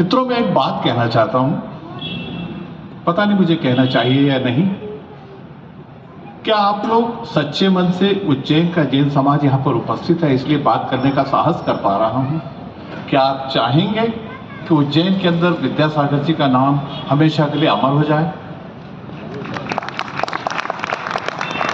मित्रों, मैं एक बात कहना चाहता हूं, पता नहीं मुझे कहना चाहिए या नहीं। क्या आप लोग सच्चे मन से उज्जैन का जैन समाज यहां पर उपस्थित है इसलिए बात करने का साहस कर पा रहा हूं? क्या आप चाहेंगे कि उज्जैन के अंदर विद्यासागर जी का नाम हमेशा के लिए अमर हो जाए?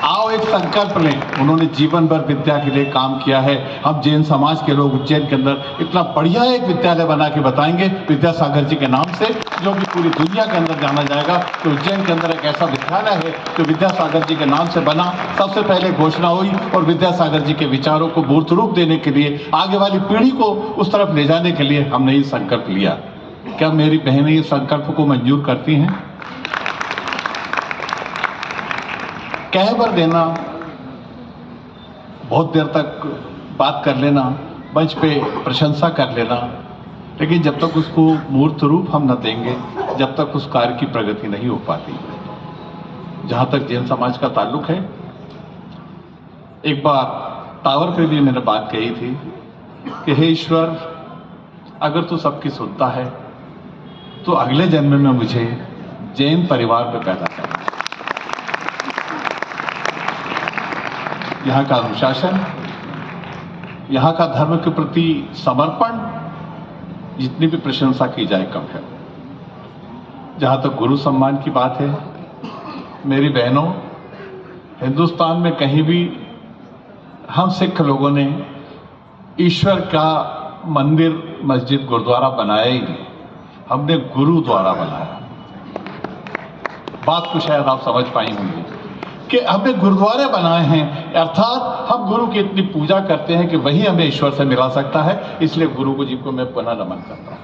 आओ एक संकल्प लें। उन्होंने जीवन भर विद्या के लिए काम किया है। हम जैन समाज के लोग उज्जैन के अंदर इतना बढ़िया एक विद्यालय बना के बताएंगे विद्यासागर जी के नाम से, जो कि पूरी दुनिया के अंदर जाना जाएगा कि उज्जैन के अंदर एक ऐसा विद्यालय है जो विद्यासागर जी के नाम से बना। सबसे पहले घोषणा हुई और विद्यासागर जी के विचारों को मूर्त रूप देने के लिए, आगे वाली पीढ़ी को उस तरफ ले जाने के लिए हमने ये संकल्प लिया। क्या मेरी बहनें ये संकल्प को मंजूर करती हैं? कह भर देना, बहुत देर तक बात कर लेना, मंच पे प्रशंसा कर लेना, लेकिन जब तक उसको मूर्त रूप हम न देंगे, जब तक उस कार्य की प्रगति नहीं हो पाती। जहां तक जैन समाज का ताल्लुक है, एक बार टावर पे भी मैंने बात कही थी कि हे ईश्वर, अगर तू सबकी सुनता है तो अगले जन्म में मुझे जैन परिवार में पैदा कर। यहाँ का अनुशासन, यहाँ का धर्म के प्रति समर्पण, जितनी भी प्रशंसा की जाए कम है। जहाँ तक गुरु सम्मान की बात है, मेरी बहनों, हिंदुस्तान में कहीं भी हम सिख लोगों ने ईश्वर का मंदिर, मस्जिद, गुरुद्वारा बनाया ही नहीं। हमने गुरुद्वारा बनाया। बात को शायद आप समझ पाई होंगी कि हमने गुरुद्वारे बनाए हैं, अर्थात हम गुरु की इतनी पूजा करते हैं कि वही हमें ईश्वर से मिला सकता है। इसलिए गुरु जी को मैं पुनः नमन करता हूं।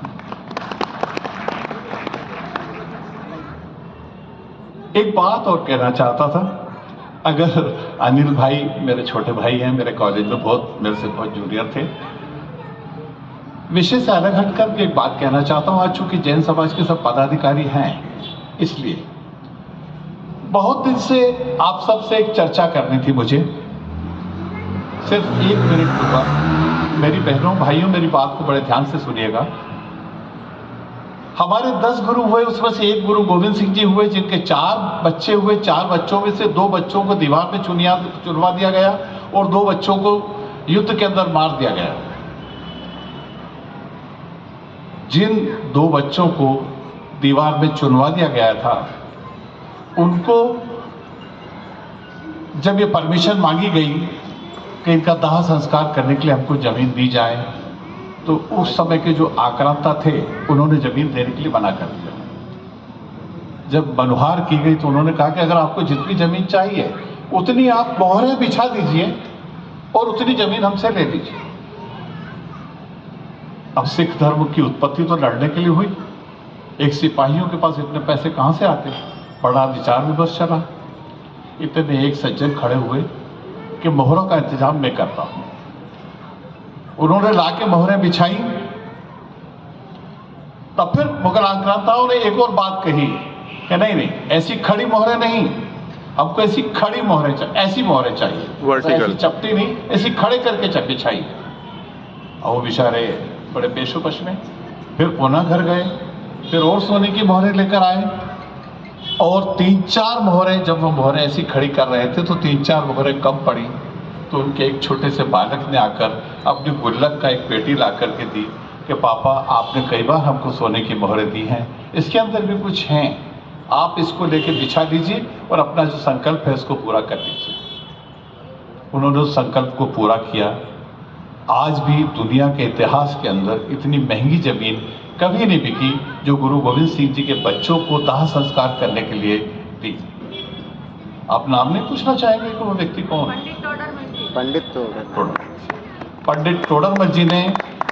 एक बात और कहना चाहता था। अगर अनिल भाई मेरे छोटे भाई हैं, मेरे कॉलेज में मेरे से बहुत जूनियर थे, विषय से अलग हटकर भी एक बात कहना चाहता हूं। आज चूंकि जैन समाज के सब पदाधिकारी हैं, इसलिए बहुत दिन से आप सबसे एक चर्चा करनी थी मुझे। सिर्फ 1 मिनट होगा। मेरी बहनों, भाइयों, मेरी बात को बड़े ध्यान से सुनिएगा। हमारे 10 गुरु हुए, उसमें से एक गुरु गोविंद सिंह जी हुए, जिनके 4 बच्चे हुए। 4 बच्चों में से 2 बच्चों को दीवार में चुनवा दिया गया और 2 बच्चों को युद्ध के अंदर मार दिया गया। जिन 2 बच्चों को दीवार में चुनवा दिया गया था, उनको जब ये परमिशन मांगी गई कि इनका दाह संस्कार करने के लिए हमको जमीन दी जाए, तो उस समय के जो आक्रांता थे, उन्होंने जमीन देने के लिए मना कर दिया। जब मनुहार की गई तो उन्होंने कहा कि अगर आपको जितनी जमीन चाहिए उतनी आप मोहरें बिछा दीजिए और उतनी जमीन हमसे ले लीजिए। अब सिख धर्म की उत्पत्ति तो लड़ने के लिए हुई। एक सिपाहियों के पास इतने पैसे कहां से आते? बड़ा विचार विमर्श चला। इतने एक सज्जन खड़े हुए कि मोहरों का इंतजाम मैं करता हूं। उन्होंने लाके मोहरें बिछाई। तब फिर मुगल आक्रांताओं ने एक और बात कही कि नहीं, ऐसी खड़ी मोहरें नहीं, हमको ऐसी खड़ी मोहरें चाहिए, ऐसी मोहरें चाहिए, ऐसी चपटी नहीं, ऐसी खड़े करके बिछाई। और वो बेचारे बड़े पेशोपश में फिर पुनः घर गए, फिर और सोने की मोहरें लेकर आए और 3-4 मोहरें, जब वो मोहरें ऐसी खड़ी कर रहे थे तो 3-4 मोहरें कम पड़ी। तो उनके एक छोटे से बालक ने आकर अपनी गुल्लक का एक पेटी ला करके दी कि पापा, आपने कई बार हमको सोने की मोहरें दी हैं, इसके अंदर भी कुछ हैं, आप इसको लेके बिछा दीजिए और अपना जो संकल्प है उसको पूरा कर दीजिए। उन्होंने उस संकल्प को पूरा किया। आज भी दुनिया के इतिहास के अंदर इतनी महंगी जमीन कभी नहीं बिकी जो गुरु गोविंद सिंह जी के बच्चों को दाह संस्कार करने के लिए दी। आप नाम नहीं पूछना चाहेंगे कि वो व्यक्ति कौन? पंडित टोडरमल जी ने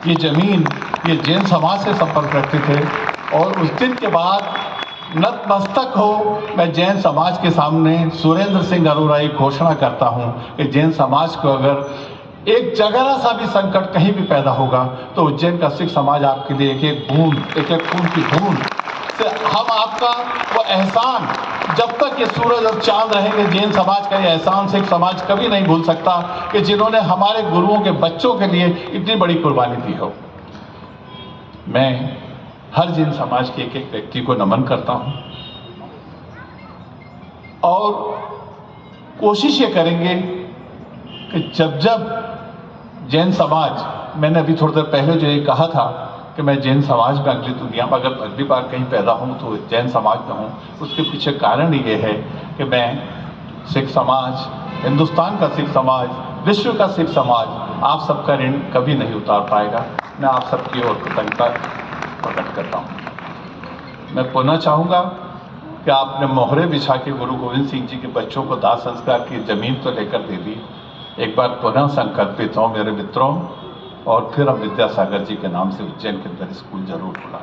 ये जमीन, ये जैन समाज से संपर्क रखते थे। और उस दिन के बाद नतमस्तक हो मैं जैन समाज के सामने सुरेंद्र सिंह अरोड़ा की घोषणा करता हूं कि जैन समाज को अगर एक जगह सा भी संकट कहीं भी पैदा होगा तो उज्जैन का सिख समाज आपके लिए एक एक खून की बूंद से हम आपका वो एहसान, जब तक ये सूरज और चांद रहेंगे, जैन समाज का ये एहसान सिख समाज कभी नहीं भूल सकता कि जिन्होंने हमारे गुरुओं के बच्चों के लिए इतनी बड़ी कुर्बानी दी हो। मैं हर जैन समाज के एक एक व्यक्ति को नमन करता हूं और कोशिश ये करेंगे कि जब जब जैन समाज, मैंने अभी थोड़ी देर पहले जो ये कहा था कि मैं जैन समाज में अगली दुनिया में अगर अगली बार कहीं पैदा हूं तो जैन समाज में हूं, उसके पीछे कारण ये है कि मैं सिख समाज, हिंदुस्तान का सिख समाज, विश्व का सिख समाज आप सबका ऋण कभी नहीं उतार पाएगा। मैं आप सबकी ओर कृतज्ञता प्रकट करता हूं। मैं पुनः चाहूंगा कि आपने मोहरे बिछा के गुरु गोविंद सिंह जी के बच्चों को दाह संस्कार की जमीन तो लेकर दे दी। एक बार पुनः संकल्पित हो मेरे मित्रों, और फिर हम विद्यासागर जी के नाम से उज्जैन के अंदर स्कूल जरूर खुला।